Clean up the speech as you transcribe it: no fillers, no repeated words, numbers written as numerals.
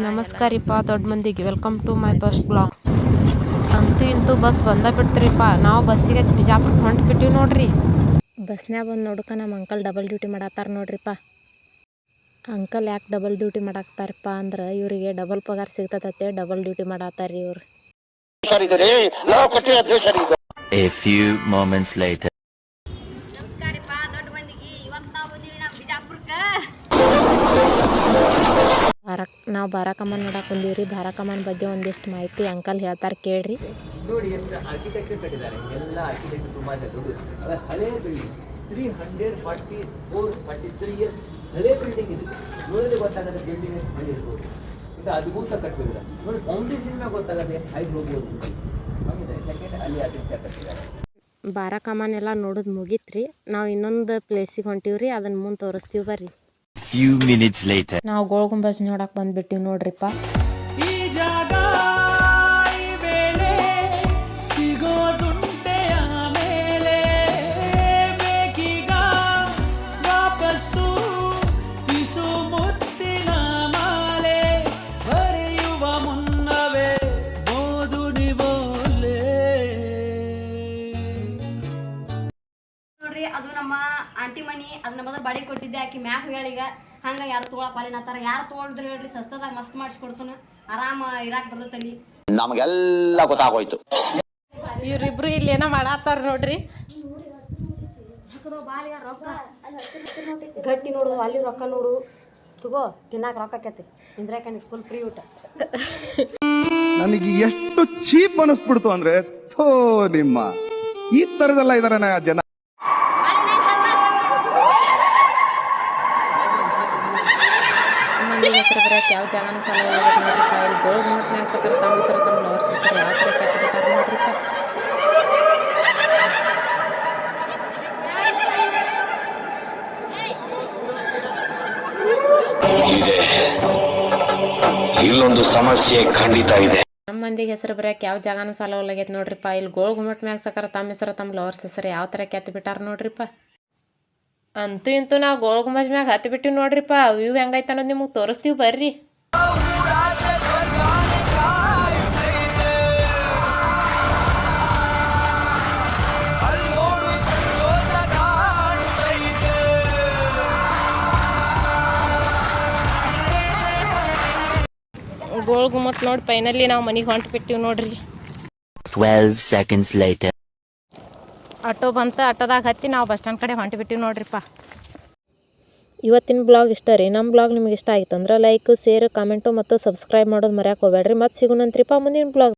ನಮಸ್ಕಾರಿಪ್ಪ ದೊಡ್ಡ ಮಂದಿಗೆ welcome to my first blog. ಅಂತೂ ಇಂತೂ ಬಸ್ ಬಂದ ಬಿಡ್ತೀರಿಪ್ಪ. ನಾವು ಬಸ್ಸಿಗೆ ಬಿಜಾಪುರಕ್ಕೆ ಹೊಂಟು ಬಿಟ್ಟಿವಿ ನೋಡ್ರಿ. ಬಸ್ನ್ಯಾಗ ಬಂದು ನೋಡ್ಕ ನಮ್ಮ ಅಂಕಲ್ ಡಬಲ್ ಡ್ಯೂಟಿ ಮಾಡತ್ತಾರ ನೋಡ್ರಿಪ್ಪ. ಅಂಕಲ್ ಯಾಕೆ ಡಬಲ್ ಡ್ಯೂಟಿ ಮಾಡಾಕ್ತಾರಪ್ಪ ಅಂದ್ರೆ ಇವರಿಗೆ ಡಬಲ್ ಪಗಾರ ಸಿಗ್ತತೆ, ಡಬಲ್ ಡ್ಯೂಟಿ ಮಾಡತ್ತಾರ ಇವ್ರು. A few moments later. ನಮಸ್ಕಾರಪ್ಪ ದೊಡ್ಡ ಮಂದಿಗೆ. ಇವತ್ತು ನಾವು ಬಂದಿವಿ ನಮ್ಮ ಬಿಜಾಪುರಕ್ಕೆ. ನಾವು ಬಾರಾಕಮ್ಮನ್ ನೋಡಕ್ಕೆ ಬಂದೀವ್ರಿ. ಬಾರಾಕಮ್ಮನ್ ಬಗ್ಗೆ ಒಂದಿಷ್ಟು ಮಾಹಿತಿ ಅಂಕಲ್ ಹೇಳ್ತಾರೆ ಕೇಳ್ರಿ. ನೋಡಿ ಎಷ್ಟು ಆರ್ಕಿಟೆಕ್ಚರ್ ಕಟ್ಟಿದ್ದಾರೆ. ಎಲ್ಲ ಆರ್ಕಿಟೆಕ್ಚರ್ ತುಂಬಾ ದೊಡ್ಡದು. ಅದು ಹಳೆ ಬಿಲ್ಡಿಂಗ್ 343 ಇಯರ್ಸ್ ಹಳೆ ಬಿಲ್ಡಿಂಗ್ ಇದು. ನೋಡಿದ್ರೆ ಗೊತ್ತಾಗುತ್ತೆ ಬಿಲ್ಡಿಂಗ್ ಎಷ್ಟು ಹಳೆ ಇರ್ಬೋದು. ಇದು ಅದ್ಭುತ ಕಟ್ಟಬೇಕಿಲ್ಲ ನೋಡಿ. ಫೌಂಡೇಶನ್ ಮ್ಯಾಗ ಗೊತ್ತಾಗುತ್ತೆ ಹೈಟ್ ಹೋಗ್ಬೋದು. ಹಂಗಿದೆ ಸೆಕೆಂಡ್ ಅಲ್ಲಿ ಆರ್ಕಿಟೆಕ್ಚರ್ ಕಟ್ಟಿದ್ದಾರೆ. ಬಾರಾಕಮ್ಮನ್ ಎಲ್ಲ ನೋಡೋದು ಮುಗೀತ್ರಿ. ನಾವು ಇನ್ನೊಂದು ಪ್ಲೇಸಿಗೆ ಹೊಂಟೀವ್ರಿ, ಅದನ್ನ ಮುಂದೆ ತೋರಿಸ್ತೀವಿ ಬರ್ರಿ. Few minutes later. ನಾವು ಗೋಲ್ ಗುಂಬಜ್ ನೋಡಕ್ಕೆ ಬಂದ್ಬಿಟ್ಟಿವಿ ನೋಡ್ರಿಪ್ಪ. ಈ ಜಾಗ ಈ ವೇಳೆ ಸಿಗೋದುಂಟೆ ಆಮೇಲೆ ಬೇಕೀಗ ವಾಪಸ್ಸು ಪಿಸು ಮುತ್ತಿನ ಮಾಲೆ ಬರೆಯುವ ಮುನ್ನವೇ ಓದು ನಿವೋಲೆ. ನೋಡ್ರಿ ಅದು ನಮ್ಮ ಆಂಟಿ ಮನಿ. ಅದು ನಮ್ಮ ಬಾಡಿ ಕೊಟ್ಟಿದ್ದೆ. ಆಕಿ ಮ್ಯಾಗ ಹೇಳೀಗ ಹಂಗ ಯಾರು ತೊಗೊಳಕ್ ಬಾಲಿನತ್ತಾರ. ಯಾರು ತೊಗೊಳಿದ್ರು ಹೇಳ್ರಿ, ಸಸ್ತದಾಗ ಮಸ್ತ್ ಮಾಡಿಸ್ಕೊಡ್ತಾನ. ಆರಾಮ ಇರಾಕ್ ಬರ್ತೈತಲ್ಲಿ. ನಮಗೆಲ್ಲ ಗೊತ್ತಾಗೋಯ್ತು. ಇವ್ರಿಬ್ರು ಇಲ್ಲಿ ಏನೋ ಮಾಡತ್ತಾರ ನೋಡ್ರಿ. ಗಟ್ಟಿ ನೋಡು, ಅಲ್ಲಿ ರೊಕ್ಕ ನೋಡು, ತಗೋ ತಿನ್ನಾಕ ರೊಕ್ಕ ಆಕೈತಿ. ಇಂದ್ರಾಕನಿಗೆ ಫುಲ್ ಫ್ರೀ ಊಟ. ನನಗೆ ಎಷ್ಟು ಚೀಪ್ ಅನಿಸ್ಬಿಡ್ತು ಅಂದ್ರೆ ಥೋ ನಿಮ್ಮ ಈ ತರದೆಲ್ಲ ಇದಾರೆ ಜನ. ಮಂದಿ ಹೆಸರು ಬರೋಕೆ ಯಾವ ಜಾಗನೂ ಸಾಲ ನೋಡ್ರಿಪ್ಪ. ಇಲ್ಲಿ ಗೋಲ್ ಗುಮ್ಮಟ್ ಮ್ಯಾಗ ಸಕರ ತಮ್ಮ ಹೆಸರು ತಮ್ಮ ಲವರ್ಸ್ ಹೆಸರು ಯಾವ ಥರ ಕೆತ್ತ ಬಿಟ್ಟಾರ ನೋಡ್ರಿಪ್ಪ. ಇಲ್ಲೊಂದು ಸಮಸ್ಯೆ ಖಂಡಿತ ಇದೆ. ನಮ್ಮ ಮಂದಿಗೆ ಹೆಸರು ಬರೋಕೆ ಯಾವ ಜಾಗನೂ ಸಾಲ ಒಳಗೈತೆ ನೋಡ್ರಿಪ್ಪ. ಇಲ್ಲಿ ಗೋಲ್ ಗುಮ್ಮಟ್ ಮ್ಯಾಗ ಸಕರ ತಮ್ಮ ಹೆಸರು ತಮ್ಮ ಲವರ್ಸ್ ಹೆಸರು ಯಾವ ಥರ ಕೆತ್ತ ಬಿಟ್ಟಾರ ನೋಡ್ರಿಪ್ಪ. ಅಂತೂ ಇಂತೂ ನಾವು ಗೋಲ್ ಗುಂಬಜ್ ಮ್ಯಾಗ ಹತ್ತಿ ಬಿಟ್ಟಿವಿ ನೋಡ್ರಿಪ್ಪ. ವ್ಯೂ ಹೆಂಗೈತೆ ಅನ್ನೋದು ನಿಮಗೆ ತೋರಿಸ್ತೀವಿ ಬರ್ರಿ. ಗೋಲ್ ಗುಮ್ಮಟ್ ನೋಡಿ ಫೈನಲಿ ನಾವು ಮನೆಗೆ ಹೊಂಟು ಬಿಟ್ಟಿವಿ ನೋಡ್ರಿ. 12 seconds later. ಆಟೋ ಬಂತ, ಆಟೋದಾಗ ಹತ್ತಿ ನಾವು ಬಸ್ ಸ್ಟ್ಯಾಂಡ್ ಕಡೆ ಹೊಂಟು ಬಿಟ್ಟಿವಿ ನೋಡ್ರಿಪ್ಪ. ಇವತ್ತಿನ ಬ್ಲಾಗ್ ಇಷ್ಟ ರೀ. ನಮ್ಮ ಬ್ಲಾಗ್ ನಿಮ್ಗೆ ಇಷ್ಟ ಆಯ್ತು ಅಂದ್ರೆ ಲೈಕ್, ಶೇರ್, ಕಾಮೆಂಟು ಮತ್ತು ಸಬ್ಸ್ಕ್ರೈಬ್ ಮಾಡೋದು ಮರ್ಯಾಕೆ ಹೋಗ್ಬೇಡ್ರಿ. ಮತ್ತೆ ಸಿಗೋಣಂತ್ರಿಪ್ಪ ಮುಂದಿನ ಬ್ಲಾಗ್.